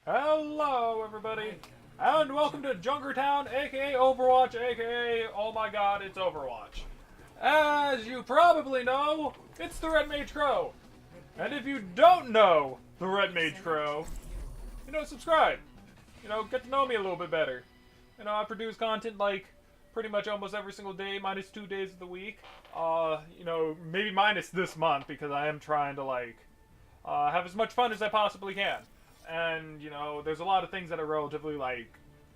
Hello, everybody, and welcome to Junkertown, aka Overwatch, aka, oh my god, it's Overwatch. As you probably know, it's TheRedMageKro. And if you don't know TheRedMageKro, subscribe. Get to know me a little bit better. I produce content like pretty much almost every single day, minus 2 days of the week. Maybe minus this month because I am trying to have as much fun as I possibly can. And, there's a lot of things that are relatively,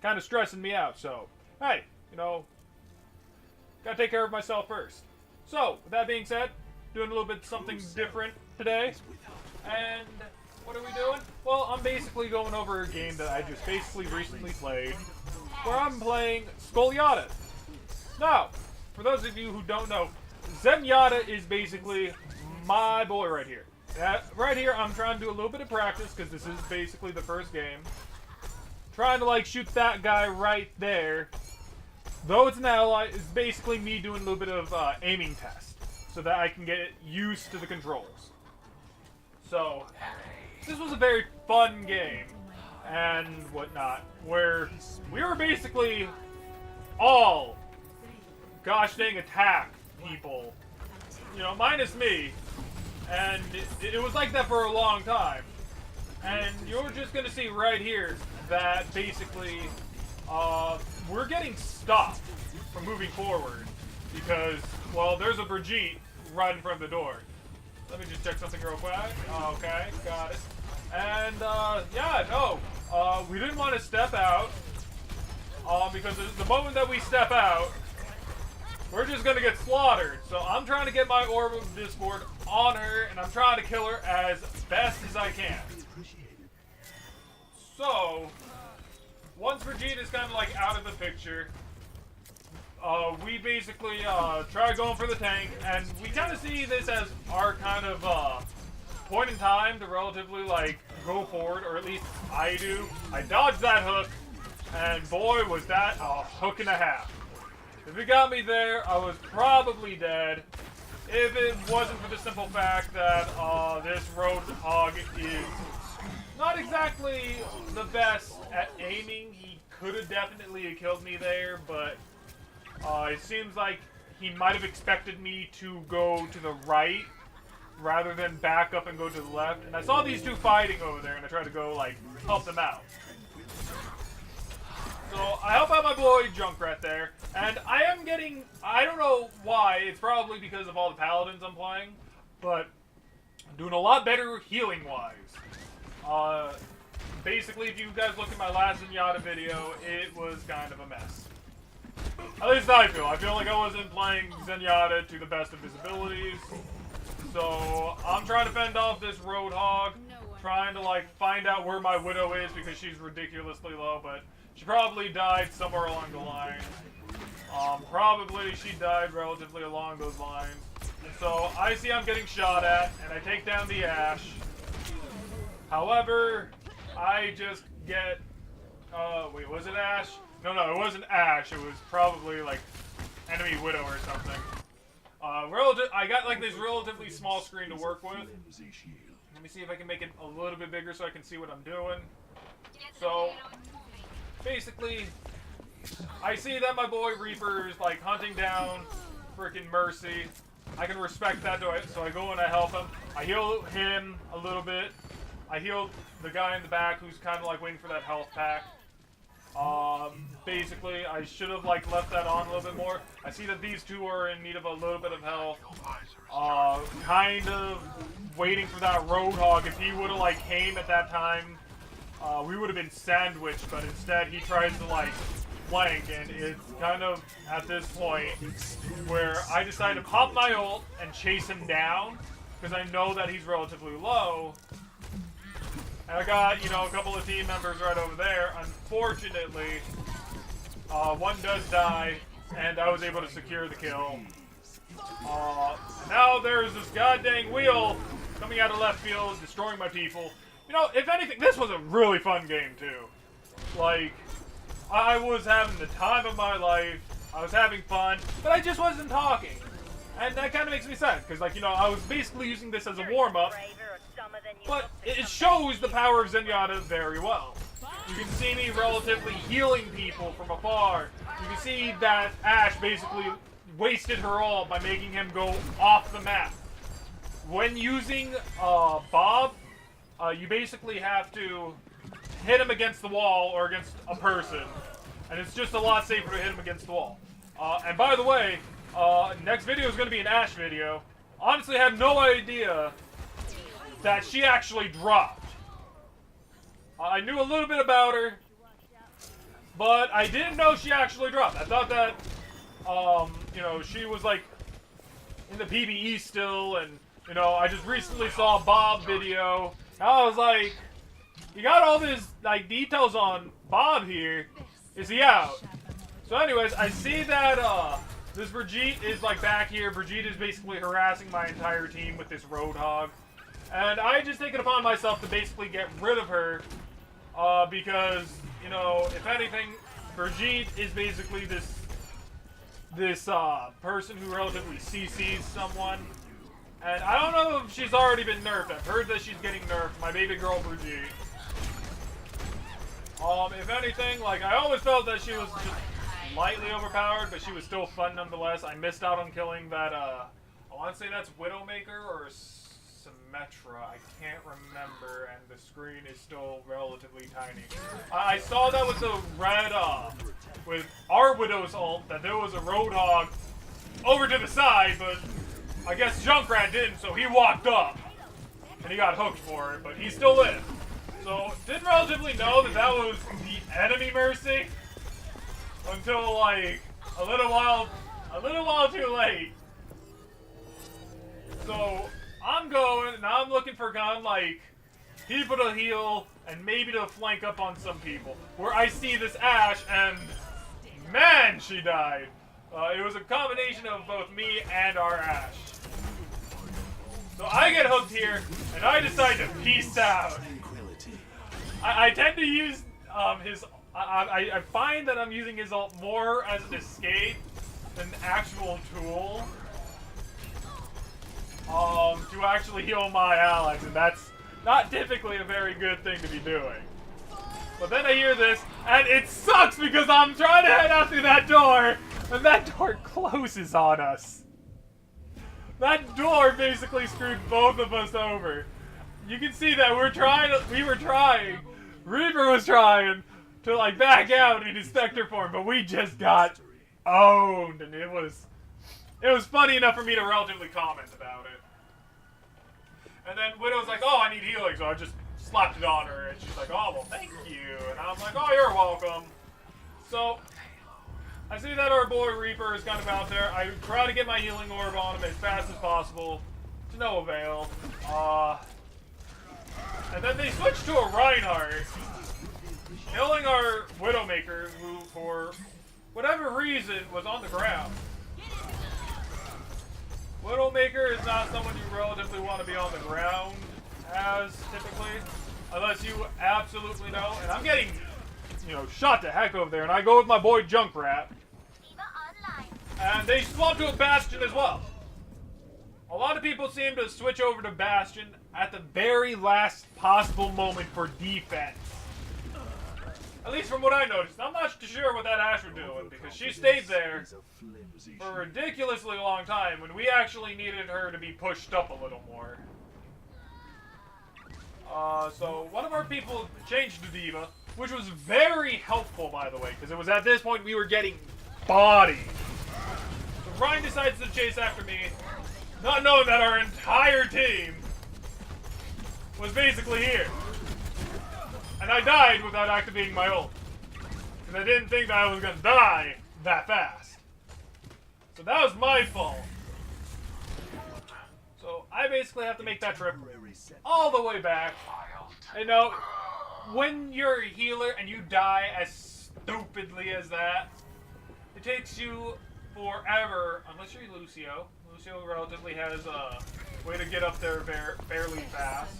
kind of stressing me out. So, hey, gotta take care of myself first. So, with that being said, doing a little bit something different today. And what are we doing? Well, I'm basically going over a game that I just basically recently played, where I'm playing Zenyatta. Now, for those of you who don't know, Zenyatta is basically my boy right here. Right here, I'm trying to do a little bit of practice, because this is basically the first game. Trying to, shoot that guy right there. Though it's an ally, it's basically me doing a little bit of aiming test, so that I can get used to the controls. So, this was a very fun game, and whatnot, where we were basically all gosh dang attack people. Minus me. And it was like that for a long time. And you're just going to see right here that basically we're getting stopped from moving forward. Because, well, there's a Brigitte right in front of the door. Let me just check something real quick. Okay, got it. And, we didn't want to step out. Because the moment that we step out, we're just gonna get slaughtered. So I'm trying to get my Orb of Discord on her, and I'm trying to kill her as best as I can. So, once Brigitte is kind of out of the picture, we basically try going for the tank, and we kind of see this as our kind of point in time to relatively go forward, or at least I do. I dodged that hook, and boy was that a hook and a half. If it got me there, I was probably dead. If it wasn't for the simple fact that this Roadhog is not exactly the best at aiming. He could have definitely killed me there, but it seems like he might have expected me to go to the right rather than back up and go to the left. And I saw these two fighting over there, and I tried to go, help them out. So, I help out my boy Junkrat there, and I am getting, I don't know why, it's probably because of all the paladins I'm playing, but I'm doing a lot better healing-wise. Basically, if you guys look at my last Zenyatta video, it was kind of a mess. At least I feel like I wasn't playing Zenyatta to the best of his abilities, so I'm trying to fend off this Roadhog, trying to, find out where my Widow is, because she's ridiculously low, but she probably died somewhere along the line. Probably she died relatively along those lines. And so I see I'm getting shot at, and I take down the Ashe. However, I just get... wait, was it Ashe? No, it wasn't Ashe. It was probably, enemy Widow or something. I got, this relatively small screen to work with. Let me see if I can make it a little bit bigger so I can see what I'm doing. So... basically, I see that my boy Reaper is hunting down freaking Mercy. I can respect that, so I go and I help him. I heal him a little bit. I heal the guy in the back who's kind of waiting for that health pack. Basically, I should have left that on a little bit more. I see that these two are in need of a little bit of health. Kind of waiting for that Roadhog. If he would have came at that time, we would have been sandwiched, but instead he tries to flank, and it's kind of at this point where I decide to pop my ult and chase him down, because I know that he's relatively low. And I got, a couple of team members right over there. Unfortunately, one does die, and I was able to secure the kill. Now there's this goddamn wheel coming out of left field, destroying my people. If anything, this was a really fun game, too. I was having the time of my life, I was having fun, but I just wasn't talking. And that kind of makes me sad, because, like, you know, I was basically using this as a warm-up, but it shows the power of Zenyatta very well. You can see me relatively healing people from afar. You can see that Ashe basically wasted her all by making him go off the map. When using Bob, you basically have to hit him against the wall or against a person, and it's just a lot safer to hit him against the wall. And by the way, next video is going to be an Ashe video. Honestly, I had no idea that she actually dropped. I knew a little bit about her, but I didn't know she actually dropped. I thought that, you know, she was, like, in the PBE still, and, you know, I just recently saw a Bob video. I was like, you got all these, like, details on Bob here. Is he out? So anyways, I see that, this Brigitte is, like, back here. Brigitte is basically harassing my entire team with this Roadhog. And I just take it upon myself to basically get rid of her. Because, you know, if anything, Brigitte is basically this person who relatively CCs someone. And I don't know if she's already been nerfed. I've heard that she's getting nerfed, my baby girl Brigitte. If anything, like, I always felt that she was just lightly overpowered, but she was still fun nonetheless. I missed out on killing that, I want to say that's Widowmaker or Symmetra, I can't remember, and the screen is still relatively tiny. I saw that with the red, with our Widow's ult, that there was a Roadhog over to the side, but I guess Junkrat didn't, so he walked up, and he got hooked for it, but he still lived. So, didn't relatively know that that was the enemy Mercy, until, like, a little while too late. So, I'm going, and I'm looking for gun, like, people to heal, and maybe to flank up on some people. Where I see this Ashe, and man, she died. It was a combination of both me and our Ashe. So I get hooked here, and I decide to peace out. I tend to use his... I find that I'm using his ult more as an escape than an actual tool. To actually heal my allies, and that's not typically a very good thing to be doing. But then I hear this, and it sucks because I'm trying to head out through that door, and that door closes on us. That door basically screwed both of us over. You can see that we were trying, Reaper was trying to, like, back out in his Spectre form, but we just got owned, and it was funny enough for me to relatively comment about it. And then Widow's like, oh, I need healing, so I just slapped it on her, and she's like, oh, well, thank you. And I'm like, oh, you're welcome. So, I see that our boy Reaper is kind of out there. I try to get my healing orb on him as fast as possible, to no avail. And then they switch to a Reinhardt, killing our Widowmaker, who, for whatever reason, was on the ground. Widowmaker is not someone you relatively want to be on the ground as, typically, unless you absolutely know. And I'm getting, you know, shot to heck over there, and I go with my boy Junkrat. And they swap to a Bastion as well. A lot of people seem to switch over to Bastion at the very last possible moment for defense. At least from what I noticed. I'm not sure what that Ashe was doing, because she stayed there for a ridiculously long time when we actually needed her to be pushed up a little more. So one of our people changed to D.Va, which was very helpful, by the way, because it was at this point we were getting bodied. So Ryan decides to chase after me, not knowing that our entire team was basically here. And I died without activating my ult. And I didn't think that I was going to die that fast. So that was my fault. So I basically have to make that trip all the way back. You know, when you're a healer and you die as stupidly as that, it takes you forever, unless you're Lucio. Lucio relatively has a way to get up there fairly fast.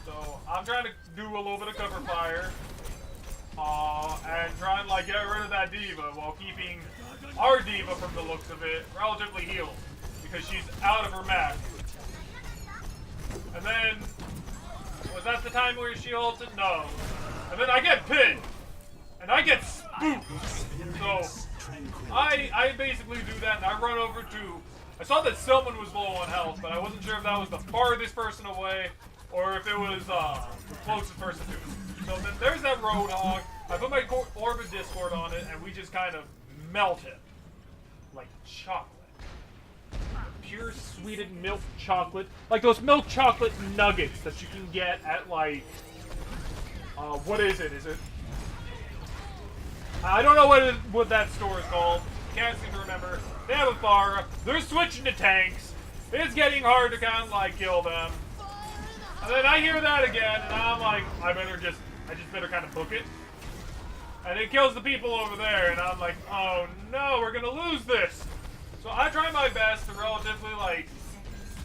So I'm trying to do a little bit of cover fire. and try and like get rid of that diva while keeping our diva, from the looks of it, relatively healed because she's out of her map. And then was that the time where she ulted? No. And then I get pinned and I get spooked. So I basically do that and I run over to. I saw that someone was low on health, but I wasn't sure if that was the farthest person away or if it was the closest person to it. So then there's that Roadhog. I put my Orbit Discord on it, and we just kind of melt it. Like chocolate. Pure sweetened milk chocolate. Like those milk chocolate nuggets that you can get at like... what is it? Is it... I don't know what that store is called. Can't seem to remember. They have a Pharah. They're switching to tanks. It's getting hard to kind of like kill them. And then I hear that again, and I'm like, I just better kind of book it. And it kills the people over there, and I'm like, oh no, we're gonna lose this. So I try my best to relatively like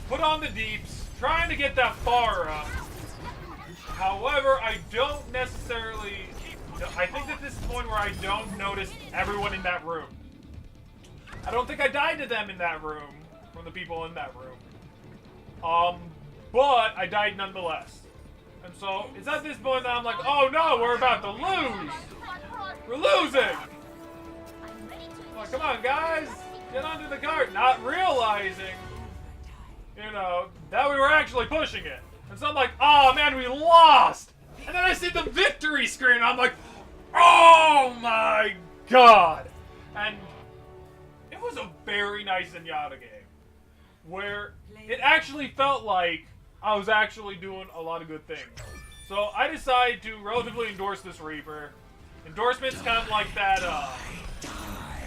put on the deeps, trying to get that Pharah. However, I don't necessarily. I think that this is the point where I don't notice everyone in that room. I don't think I died to them in that room, from the people in that room. But I died nonetheless. And so, it's at this point that I'm like, oh no, we're about to lose! We're losing! Like, come on guys, get onto the cart. Not realizing, you know, that we were actually pushing it. And so I'm like, oh man, we lost! And then I see the victory screen, and I'm like, oh my god! And it was a very nice Zenyatta game, where it actually felt like I was actually doing a lot of good things. So I decided to relatively endorse this Reaper. Endorsement's kind of like that,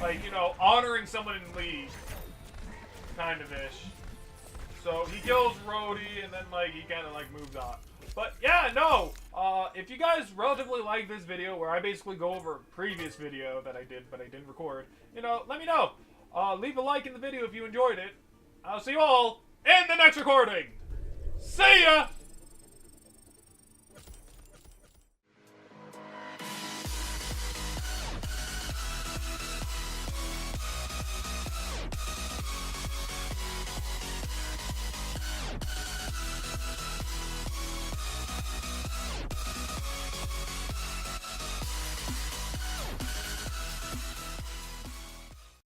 like, you know, honoring someone in league, kind of ish. So he kills Rhodey, and then like he kind of like moves on. But yeah, no. If you guys relatively like this video, where I basically go over a previous video that I did but I didn't record, you know, let me know. Leave a like in the video if you enjoyed it. I'll see you all in the next recording. See ya!